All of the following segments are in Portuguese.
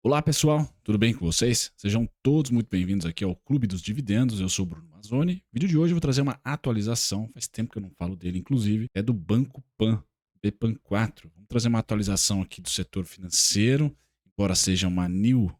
Olá pessoal, tudo bem com vocês? Sejam todos muito bem-vindos aqui ao Clube dos Dividendos, eu sou o Bruno Mazzoni. No vídeo de hoje eu vou trazer uma atualização, faz tempo que eu não falo dele inclusive, é do Banco Pan, BPAN 4. Vamos trazer uma atualização aqui do setor financeiro, embora seja um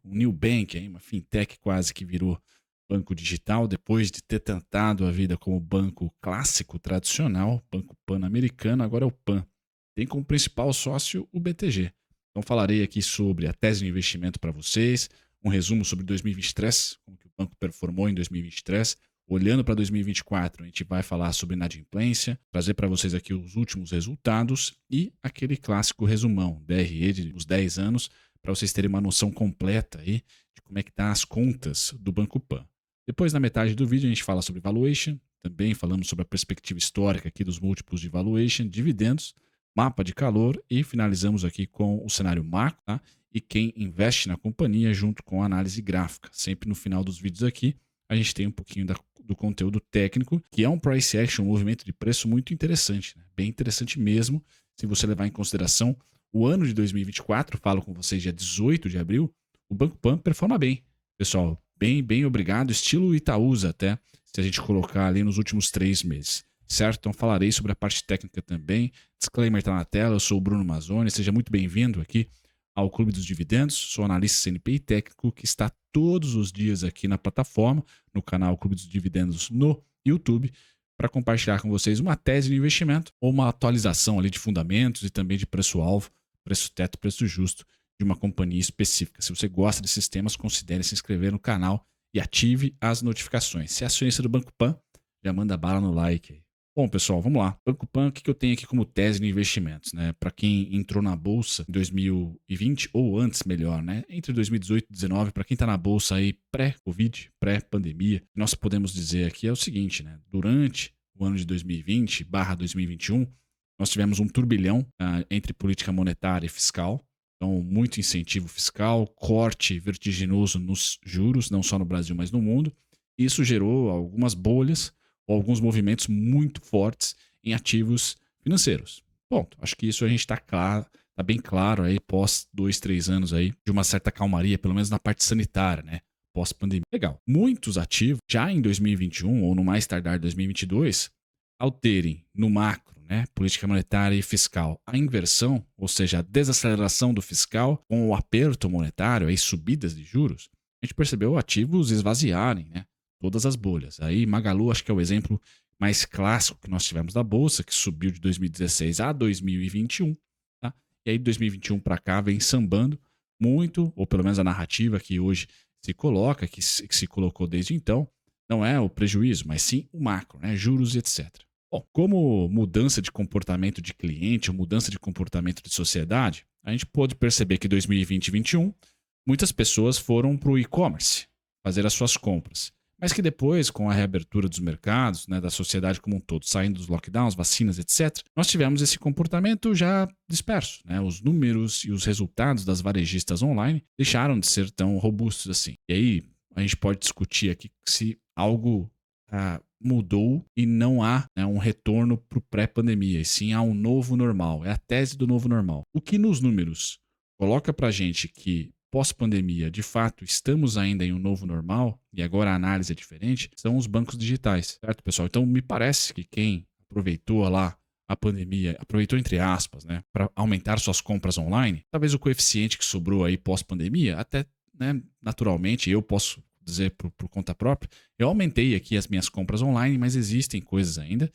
new bank, aí, uma fintech quase que virou banco digital, depois de ter tentado a vida como banco clássico tradicional, Banco Pan-americano, agora é o Pan. Tem como principal sócio o BTG. Então falarei aqui sobre a tese de investimento para vocês, um resumo sobre 2023, como que o banco performou em 2023. Olhando para 2024, a gente vai falar sobre inadimplência, trazer para vocês aqui os últimos resultados e aquele clássico resumão, DRE dos 10 anos, para vocês terem uma noção completa aí de como é que tá as contas do Banco Pan. Depois, na metade do vídeo, a gente fala sobre valuation, também falamos sobre a perspectiva histórica aqui dos múltiplos de valuation, dividendos, mapa de calor e finalizamos aqui com o cenário macro, tá? E quem investe na companhia junto com a análise gráfica. Sempre no final dos vídeos aqui a gente tem um pouquinho do conteúdo técnico, que é um price action, um movimento de preço muito interessante, né? Bem interessante mesmo, se você levar em consideração o ano de 2024, falo com vocês dia 18 de abril, o Banco Pan performa bem. Pessoal, bem obrigado, estilo Itaúsa até, se a gente colocar ali nos últimos 3 meses. Certo? Então falarei sobre a parte técnica também. Disclaimer está na tela, eu sou o Bruno Mazzoni, seja muito bem-vindo aqui ao Clube dos Dividendos. Sou analista CNPI técnico que está todos os dias aqui na plataforma, no canal Clube dos Dividendos no YouTube, para compartilhar com vocês uma tese de investimento ou uma atualização ali de fundamentos e também de preço-alvo, preço-teto, preço justo de uma companhia específica. Se você gosta desses temas, considere se inscrever no canal e ative as notificações. Se é acionista do Banco Pan, já manda bala no like aí. Bom, pessoal, vamos lá. Banco Pan, o que eu tenho aqui como tese de investimentos, né? Para quem entrou na bolsa em 2020 ou antes, melhor, né? Entre 2018 e 2019, para quem está na bolsa aí pré-Covid, pré-pandemia, nós podemos dizer aqui é o seguinte, né? Durante o ano de 2020/2021, nós tivemos um turbilhão entre política monetária e fiscal. Então, muito incentivo fiscal, corte vertiginoso nos juros, não só no Brasil, mas no mundo. Isso gerou algumas bolhas ou alguns movimentos muito fortes em ativos financeiros. Ponto. Acho que isso a gente está claro, tá bem claro aí, pós 2, 3 anos aí, de uma certa calmaria, pelo menos na parte sanitária, né? Pós-pandemia. Legal. Muitos ativos, já em 2021 ou no mais tardar 2022, ao terem no macro, né, política monetária e fiscal, a inversão, ou seja, a desaceleração do fiscal com o aperto monetário, aí subidas de juros, a gente percebeu ativos esvaziarem, né? Todas as bolhas. Aí Magalu acho que é o exemplo mais clássico que nós tivemos da bolsa, que subiu de 2016 a 2021, tá? E aí de 2021 para cá vem sambando muito, ou pelo menos a narrativa que hoje se coloca, que se colocou desde então, não é o prejuízo, mas sim o macro, né? Juros e etc. Bom, como mudança de comportamento de cliente ou mudança de comportamento de sociedade, a gente pôde perceber que 2020 e 2021 muitas pessoas foram para o e-commerce fazer as suas compras. Mas que depois, com a reabertura dos mercados, né, da sociedade como um todo, saindo dos lockdowns, vacinas, etc., nós tivemos esse comportamento já disperso. Né? Os números e os resultados das varejistas online deixaram de ser tão robustos assim. E aí a gente pode discutir aqui se algo mudou e não há, né, um retorno para o pré-pandemia, e sim há um novo normal. É a tese do novo normal. O que nos números coloca para a gente que pós-pandemia, de fato, estamos ainda em um novo normal, e agora a análise é diferente, são os bancos digitais, certo, pessoal? Então, me parece que quem aproveitou lá a pandemia, aproveitou entre aspas, né, para aumentar suas compras online, talvez o coeficiente que sobrou aí pós-pandemia, até, né, naturalmente, eu posso dizer por conta própria, eu aumentei aqui as minhas compras online, mas existem coisas ainda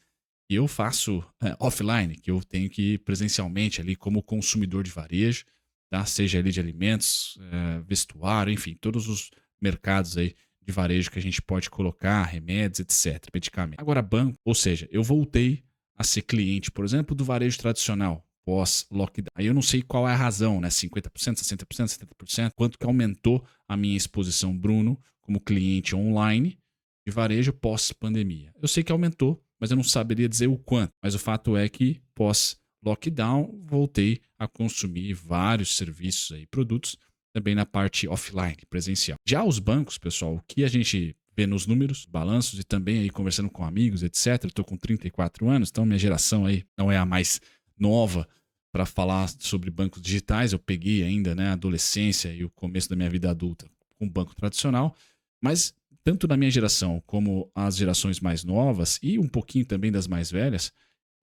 que eu faço offline, que eu tenho que ir presencialmente ali como consumidor de varejo, tá? Seja ali de alimentos, vestuário, enfim, todos os mercados aí de varejo que a gente pode colocar, remédios, etc, medicamentos. Agora, banco, ou seja, eu voltei a ser cliente, por exemplo, do varejo tradicional, pós-lockdown. Aí eu não sei qual é a razão, né? 50%, 60%, 70%, quanto que aumentou a minha exposição, Bruno, como cliente online de varejo pós-pandemia. Eu sei que aumentou, mas eu não saberia dizer o quanto. Mas o fato é que pós-lockdown voltei a consumir vários serviços e produtos também na parte offline, presencial. Já os bancos, pessoal, o que a gente vê nos números, balanços e também aí conversando com amigos, etc. Eu estou com 34 anos, então minha geração aí não é a mais nova para falar sobre bancos digitais. Eu peguei ainda, né, a adolescência e o começo da minha vida adulta com banco tradicional, mas tanto da minha geração como as gerações mais novas e um pouquinho também das mais velhas,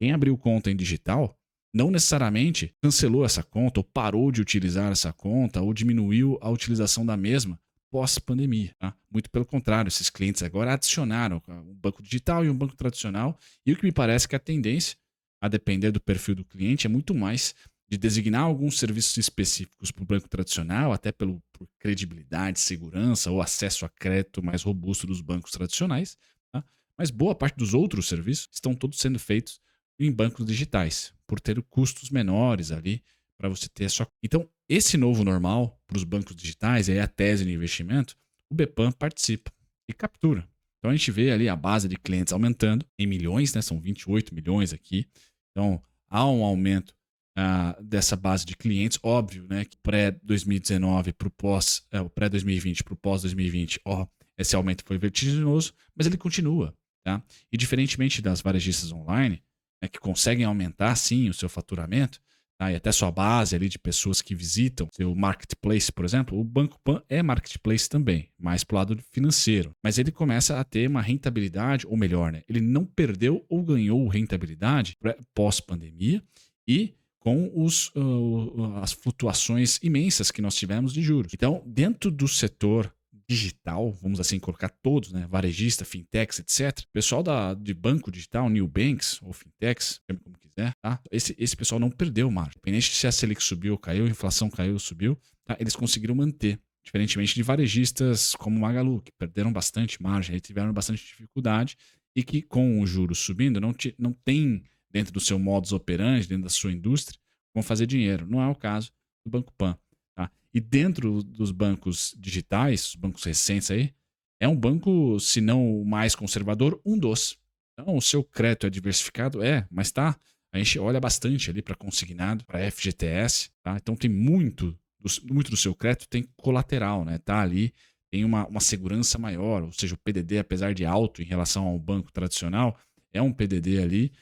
quem abriu conta em digital não necessariamente cancelou essa conta ou parou de utilizar essa conta ou diminuiu a utilização da mesma pós-pandemia. Tá? Muito pelo contrário, esses clientes agora adicionaram um banco digital e um banco tradicional, e o que me parece que a tendência, a depender do perfil do cliente, é muito mais de designar alguns serviços específicos para o banco tradicional, até por credibilidade, segurança ou acesso a crédito mais robusto dos bancos tradicionais. Tá? Mas boa parte dos outros serviços estão todos sendo feitos em bancos digitais, por ter custos menores ali para você ter a sua. Então, esse novo normal para os bancos digitais, e aí a tese de investimento, o BPAN participa e captura. Então a gente vê ali a base de clientes aumentando em milhões, né? São 28 milhões aqui. Então há um aumento dessa base de clientes, óbvio, né? Que pré-2019 para o pós, o pré-2020 para o pós-2020, esse aumento foi vertiginoso, mas ele continua, tá? E diferentemente das varejistas online, né, que conseguem aumentar sim o seu faturamento, tá? E até sua base ali de pessoas que visitam seu marketplace, por exemplo, o Banco Pan é marketplace também, mais para o lado financeiro. Mas ele começa a ter uma rentabilidade, ou melhor, né, ele não perdeu ou ganhou rentabilidade pós-pandemia e com as flutuações imensas que nós tivemos de juros. Então, dentro do setor digital, vamos assim colocar todos, né? Varejista, fintechs, etc. Pessoal de banco digital, neobanks ou fintechs, chame como quiser, tá? Esse pessoal não perdeu margem. Independente se a Selic subiu ou caiu, a inflação caiu ou subiu, tá? Eles conseguiram manter. Diferentemente de varejistas como o Magalu, que perderam bastante margem, tiveram bastante dificuldade e que com os juros subindo não tem dentro do seu modus operandi, dentro da sua indústria, como fazer dinheiro. Não é o caso do Banco Pan. Tá? E dentro dos bancos digitais, os bancos recentes aí, é um banco, se não o mais conservador, um dos. Então, o seu crédito é diversificado? Mas tá. A gente olha bastante ali para consignado, para FGTS, tá? Então tem muito do seu crédito tem colateral, né? Tá ali, tem uma segurança maior, ou seja, o PDD, apesar de alto em relação ao banco tradicional, é um PDD ali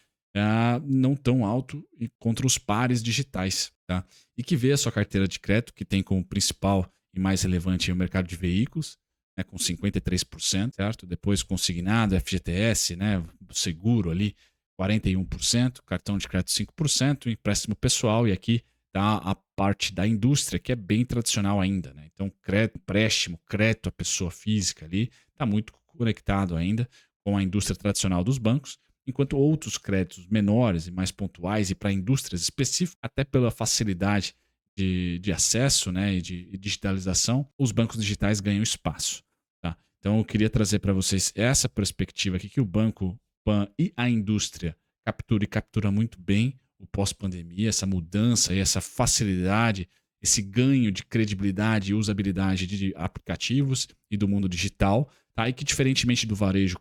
não tão alto contra os pares digitais, tá? E que vê a sua carteira de crédito, que tem como principal e mais relevante o mercado de veículos, né, com 53%, certo? Depois consignado, FGTS, né, seguro ali, 41%, cartão de crédito 5%, empréstimo pessoal, e aqui tá a parte da indústria, que é bem tradicional ainda, né? Então, crédito, empréstimo, crédito à pessoa física ali, está muito conectado ainda com a indústria tradicional dos bancos, enquanto outros créditos menores e mais pontuais e para indústrias específicas, até pela facilidade de acesso, né, e de digitalização, os bancos digitais ganham espaço. Tá? Então eu queria trazer para vocês essa perspectiva aqui que o Banco Pan e a indústria captura muito bem o pós-pandemia, essa mudança e essa facilidade, esse ganho de credibilidade e usabilidade de aplicativos e do mundo digital, tá? E que diferentemente do varejo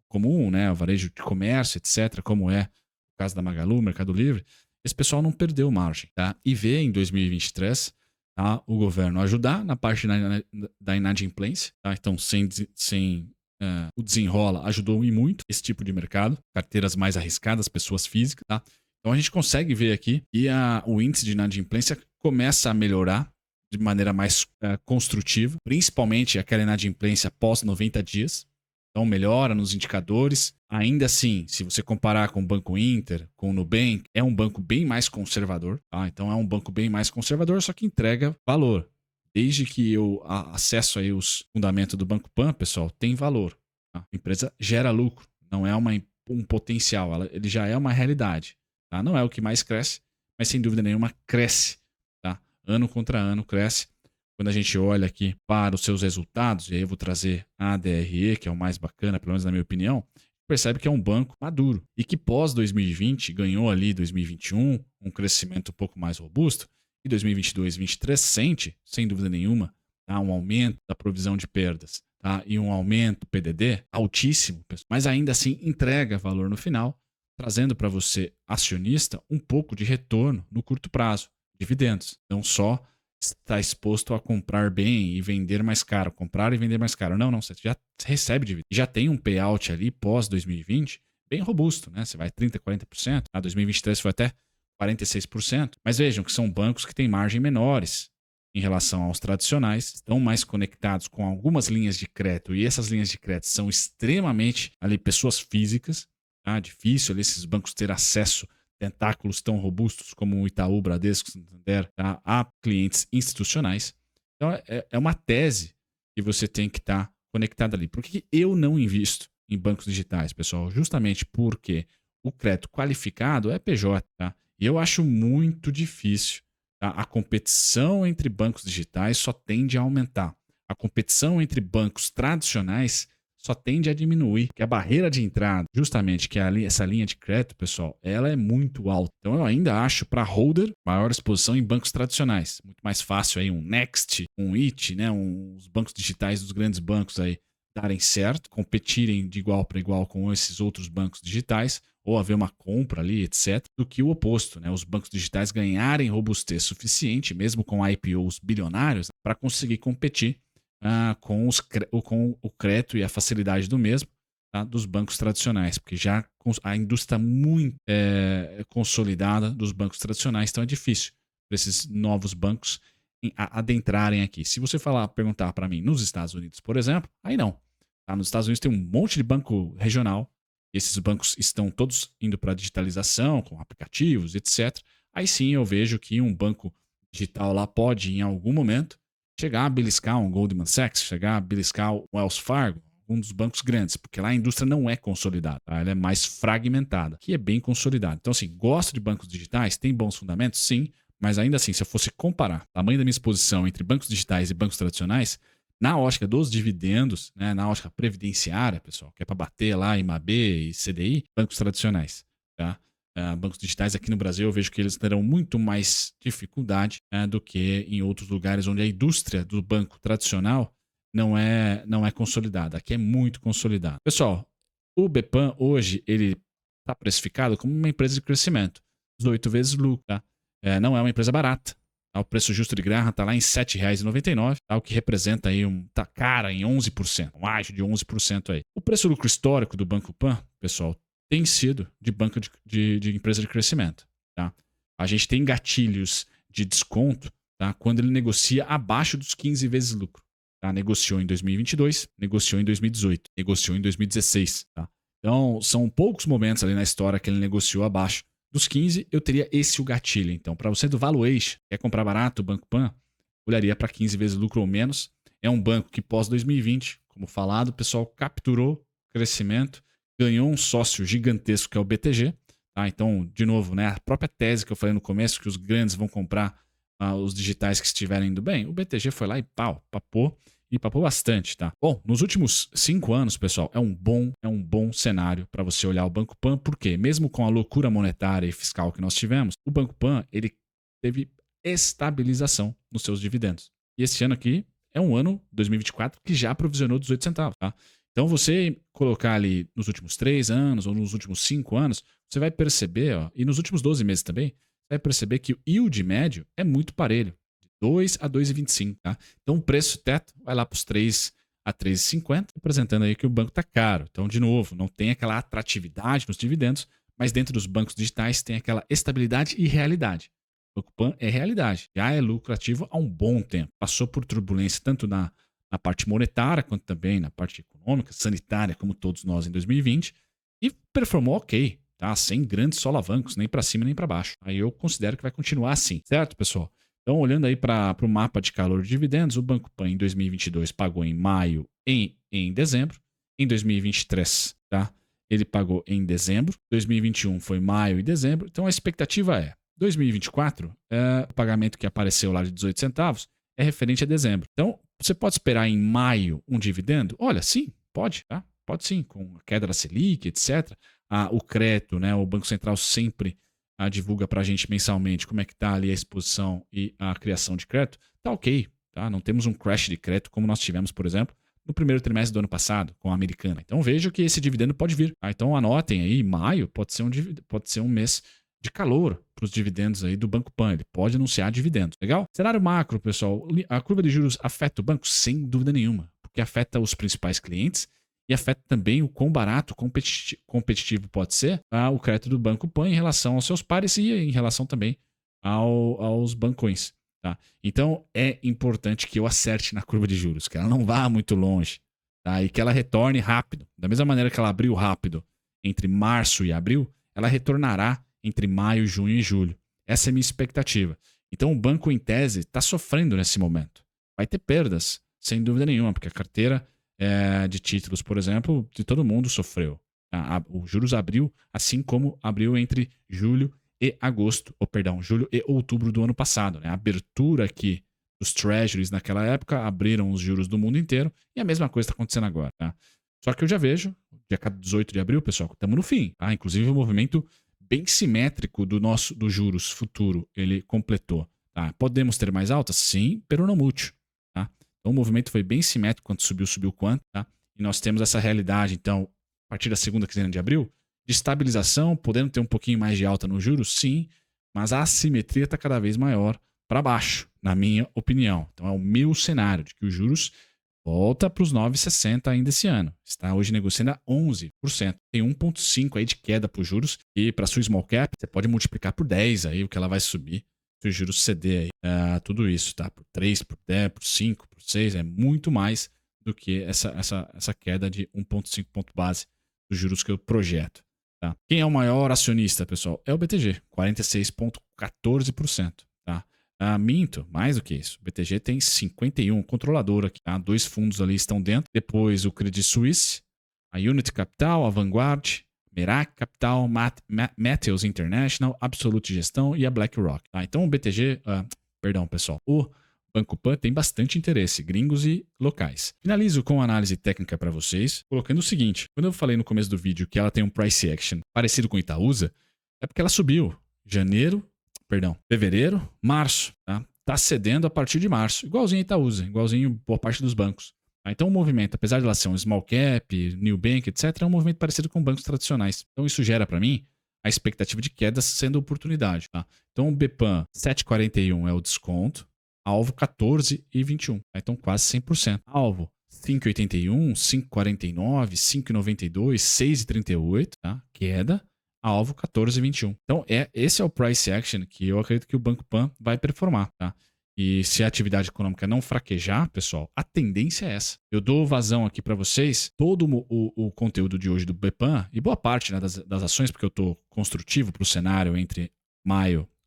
comum, né, o varejo de comércio, etc., como é o caso da Magalu, Mercado Livre, esse pessoal não perdeu margem, tá? E vê em 2023, tá, o governo ajudar na parte da inadimplência, tá? Então, o desenrola ajudou e muito esse tipo de mercado, carteiras mais arriscadas, pessoas físicas, tá? Então a gente consegue ver aqui que o índice de inadimplência começa a melhorar de maneira mais construtiva, principalmente aquela inadimplência após 90 dias. Então melhora nos indicadores. Ainda assim, se você comparar com o Banco Inter, com o Nubank, é um banco bem mais conservador. Tá? Então é um banco bem mais conservador, só que entrega valor. Desde que eu acesso aí os fundamentos do Banco Pan, pessoal, tem valor. Tá? A empresa gera lucro, não é um potencial, ele já é uma realidade. Tá? Não é o que mais cresce, mas sem dúvida nenhuma cresce. Tá? Ano contra ano cresce. Quando a gente olha aqui para os seus resultados, e aí eu vou trazer a ADRE, que é o mais bacana, pelo menos na minha opinião, percebe que é um banco maduro e que pós 2020 ganhou ali 2021 um crescimento um pouco mais robusto e 2022 2023 sente, sem dúvida nenhuma, tá? Um aumento da provisão de perdas, tá? E um aumento do PDD altíssimo, mas ainda assim entrega valor no final, trazendo para você, acionista, um pouco de retorno no curto prazo, dividendos. Não só está exposto a comprar bem e vender mais caro, comprar e vender mais caro. Não, você já recebe dividendos. Já tem um payout ali pós 2020 bem robusto, né? Você vai 30%, 40%. A 2023 foi até 46%. Mas vejam que são bancos que têm margem menores em relação aos tradicionais, estão mais conectados com algumas linhas de crédito, e essas linhas de crédito são extremamente ali pessoas físicas, tá? Difícil ali esses bancos ter acesso, tentáculos tão robustos como o Itaú, Bradesco, Santander, tá? A clientes institucionais. Então é uma tese que você tem que estar conectado ali. Por que eu não invisto em bancos digitais, pessoal? Justamente porque o crédito qualificado é PJ, tá? E eu acho muito difícil. Tá? A competição entre bancos digitais só tende a aumentar. A competição entre bancos tradicionais só tende a diminuir, que a barreira de entrada, justamente, que é essa linha de crédito, pessoal, ela é muito alta. Então eu ainda acho para holder maior exposição em bancos tradicionais. Muito mais fácil aí um Next, um IT, né, os bancos digitais dos grandes bancos aí darem certo, competirem de igual para igual com esses outros bancos digitais, ou haver uma compra ali, etc., do que o oposto, né? Os bancos digitais ganharem robustez suficiente, mesmo com IPOs bilionários, para conseguir competir com o crédito e a facilidade do mesmo, tá? Dos bancos tradicionais, porque já a indústria está muito consolidada dos bancos tradicionais, então é difícil para esses novos bancos adentrarem aqui. Se você perguntar para mim nos Estados Unidos, por exemplo, aí não. Tá? Nos Estados Unidos tem um monte de banco regional, esses bancos estão todos indo para a digitalização, com aplicativos, etc. Aí sim eu vejo que um banco digital lá pode, em algum momento, chegar a beliscar um Goldman Sachs, chegar a beliscar o Wells Fargo, um dos bancos grandes, porque lá a indústria não é consolidada, tá? Ela é mais fragmentada, que é bem consolidada. Então, assim, gosto de bancos digitais, tem bons fundamentos? Sim, mas ainda assim, se eu fosse comparar o tamanho da minha exposição entre bancos digitais e bancos tradicionais, na ótica dos dividendos, né, na ótica previdenciária, pessoal, que é para bater lá IMAB e CDI, bancos tradicionais, tá? Bancos digitais aqui no Brasil eu vejo que eles terão muito mais dificuldade do que em outros lugares onde a indústria do banco tradicional não é consolidada. Aqui é muito consolidada. Pessoal, o BPAN hoje ele está precificado como uma empresa de crescimento, 18 vezes lucro, tá? Não é uma empresa barata. O preço justo de Graham está lá em R$ 7,99, tá? O que representa aí tá cara em 11%, um ágio de 11% aí. O preço lucro histórico do Banco Pan, pessoal, tem sido de banco de empresa de crescimento. Tá? A gente tem gatilhos de desconto, tá? Quando ele negocia abaixo dos 15 vezes lucro. Tá? Negociou em 2022, negociou em 2018, negociou em 2016. Tá? Então, são poucos momentos ali na história que ele negociou abaixo dos 15, eu teria esse o gatilho. Então, para você do valuation, quer comprar barato o Banco Pan, olharia para 15 vezes lucro ou menos. É um banco que pós 2020, como falado, o pessoal capturou crescimento, ganhou um sócio gigantesco que é o BTG. Tá? Então, de novo, né, a própria tese que eu falei no começo, que os grandes vão comprar os digitais que estiverem indo bem, o BTG foi lá e papou. E papou bastante, tá? Bom, nos últimos 5 anos, pessoal, é um bom cenário para você olhar o Banco Pan, porque mesmo com a loucura monetária e fiscal que nós tivemos, o Banco Pan ele teve estabilização nos seus dividendos. E esse ano aqui é um ano, 2024, que já provisionou 18 centavos, tá? Então você colocar ali nos últimos 3 anos ou nos últimos 5 anos, você vai perceber, ó, e nos últimos 12 meses também, você vai perceber que o yield médio é muito parelho. 2 a 2,25, tá? Então o preço teto vai lá para os 3 a 3,50, representando aí que o banco está caro. Então, de novo, não tem aquela atratividade nos dividendos, mas dentro dos bancos digitais tem aquela estabilidade e realidade. O Banco Pan é realidade, já é lucrativo há um bom tempo. Passou por turbulência tanto na parte monetária quanto também na parte econômica, sanitária, como todos nós em 2020, e performou ok, tá? Sem grandes solavancos, nem para cima nem para baixo. Aí eu considero que vai continuar assim, certo, pessoal? Então, olhando aí para o mapa de calor de dividendos, o Banco Pan em 2022 pagou em maio e em dezembro. Em 2023, tá? Ele pagou em dezembro. 2021 foi maio e dezembro. Então, a expectativa é 2024, o pagamento que apareceu lá de 18 centavos é referente a dezembro. Então, você pode esperar em maio um dividendo? Olha, sim, pode, tá? Pode sim, com a queda da Selic, etc. O crédito, né? O Banco Central sempre divulga para a gente mensalmente como é que está ali a exposição e a criação de crédito, tá ok. Tá? Não temos um crash de crédito como nós tivemos, por exemplo, no primeiro trimestre do ano passado com a Americana. Então veja que esse dividendo pode vir. Tá? Então anotem aí, maio pode ser um mês de calor para os dividendos aí do Banco Pan. Ele pode anunciar dividendos. Legal? Cenário macro, pessoal. A curva de juros afeta o banco? Sem dúvida nenhuma, porque afeta os principais clientes e afeta também o quão barato, competitivo pode ser o crédito do Banco Pan em relação aos seus pares e em relação também aos bancões. Tá? Então é importante que eu acerte na curva de juros, que ela não vá muito longe, tá? E que ela retorne rápido. Da mesma maneira que ela abriu rápido entre março e abril, ela retornará entre maio, junho e julho. Essa é a minha expectativa. Então o banco, em tese, está sofrendo nesse momento. Vai ter perdas, sem dúvida nenhuma, porque a carteira de títulos, por exemplo, de todo mundo sofreu. O juros abriu, assim como abriu entre julho e agosto, ou perdão, julho e outubro do ano passado. Né? A abertura aqui dos treasuries naquela época abriram os juros do mundo inteiro e a mesma coisa está acontecendo agora. Tá? Só que eu já vejo, dia 18 de abril, pessoal, estamos no fim. Tá? Inclusive o movimento bem simétrico do juros futuro, ele completou. Tá? Podemos ter mais altas? Sim, pero não muito. Tá? Então o movimento foi bem simétrico, quando subiu quanto. Tá? E nós temos essa realidade, então, a partir da segunda quinzena de abril, de estabilização, podendo ter um pouquinho mais de alta no juros, sim, mas a assimetria está cada vez maior para baixo, na minha opinião. Então é o meu cenário de que os juros volta para os 9,60 ainda esse ano. Está hoje negociando a 11%. Tem 1,5% aí de queda para os juros. E para a sua small cap, você pode multiplicar por 10 aí o que ela vai subir. Se os juros ceder aí, tudo isso, tá? Por 3, por 10, por 5, por 6, é muito mais do que essa queda de 1,5 ponto base dos juros que eu projeto. Tá? Quem é o maior acionista, pessoal? É o BTG, 46,14%. Tá? Minto, mais do que isso. O BTG tem 51, controlador aqui. Tá? 2 fundos ali estão dentro. Depois o Credit Suisse, a Unity Capital, a Vanguard, Merak Capital, Metals International, Absolute Gestão e a BlackRock. Tá? Então o BTG, perdão pessoal, o Banco Pan tem bastante interesse, gringos e locais. Finalizo com a análise técnica para vocês, colocando o seguinte. Quando eu falei no começo do vídeo que ela tem um price action parecido com Itaúsa, é porque ela subiu fevereiro, março. Tá cedendo a partir de março, igualzinho a Itaúsa, igualzinho boa parte dos bancos. Tá? Então o movimento, apesar de ela ser um small cap, new bank, etc., é um movimento parecido com bancos tradicionais. Então isso gera para mim a expectativa de queda sendo oportunidade. Tá? Então o BPAN 7,41 é o desconto, alvo 14,21. Tá? Então quase 100%. Alvo 5,81, 5,49, 5,92, 6,38, tá? Queda. Alvo 14,21. Então esse é o price action que eu acredito que o Banco Pan vai performar. Tá? E se a atividade econômica não fraquejar, pessoal, a tendência é essa. Eu dou vazão aqui para vocês, todo o conteúdo de hoje do BPAN, e boa parte, né, das ações, porque eu estou construtivo para o cenário entre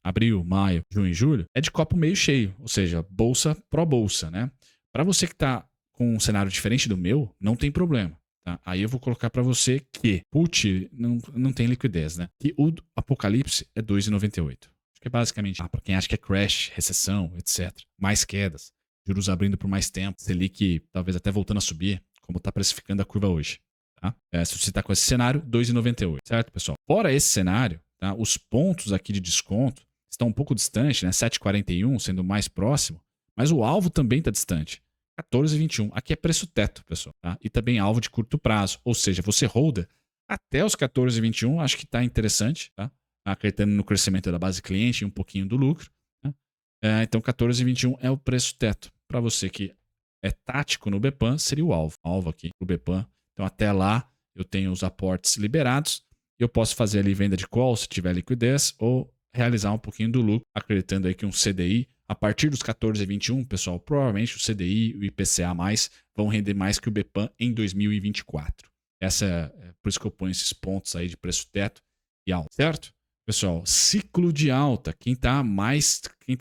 abril, maio, junho e julho, é de copo meio cheio, ou seja, bolsa pró-bolsa. Né? Para você que está com um cenário diferente do meu, não tem problema. Tá? Aí eu vou colocar para você que put não tem liquidez, né? Que o Apocalipse é 2,98. Acho que é basicamente para quem acha que é crash, recessão, etc. Mais quedas, juros abrindo por mais tempo, Selic talvez até voltando a subir, como está precificando a curva hoje. Tá? Se você está com esse cenário, 2,98, certo, pessoal? Fora esse cenário, tá? Os pontos aqui de desconto estão um pouco distantes, né? 7,41 sendo mais próximo, mas o alvo também está distante. 14,21. Aqui é preço teto, pessoal. Tá? E também alvo de curto prazo. Ou seja, você holda até os 14,21. Acho que está interessante. Tá? Acreditando no crescimento da base cliente e um pouquinho do lucro. Tá? Então, 14,21 é o preço teto. Para você que é tático no BPAN, seria o alvo. Alvo aqui no BPAN. Então, até lá, eu tenho os aportes liberados. E eu posso fazer ali venda de call, se tiver liquidez, ou realizar um pouquinho do lucro, acreditando aí que um CDI a partir dos 14,21, pessoal, provavelmente o CDI e o IPCA+, vão render mais que o BPAN em 2024. Por isso que eu ponho esses pontos aí de preço teto e alta, certo? Pessoal, ciclo de alta, quem tá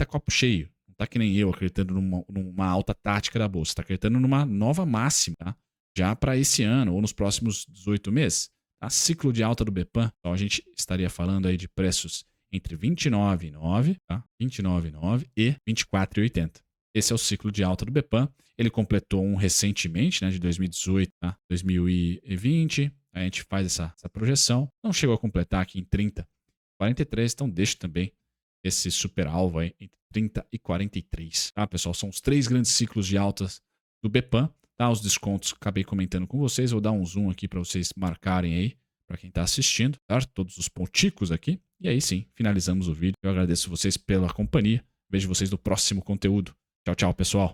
copo cheio, não tá que nem eu acreditando numa alta tática da bolsa, tá acreditando numa nova máxima, tá? Já para esse ano ou nos próximos 18 meses. Tá? Ciclo de alta do BPAN, então a gente estaria falando aí de preços entre 29,9, tá? 29,9 e 24,80. Esse é o ciclo de alta do BPAN. Ele completou um recentemente, né, de 2018 a 2020. A gente faz essa projeção. Não chegou a completar aqui em 30,43, então deixa também esse super alvo aí entre 30 e 43. Tá, pessoal? São os 3 grandes ciclos de altas do BPAN. Tá? Os descontos acabei comentando com vocês. Vou dar um zoom aqui para vocês marcarem aí, para quem está assistindo, tá? Todos os ponticos aqui. E aí sim, finalizamos o vídeo. Eu agradeço vocês pela companhia. Vejo vocês no próximo conteúdo. Tchau, tchau, pessoal.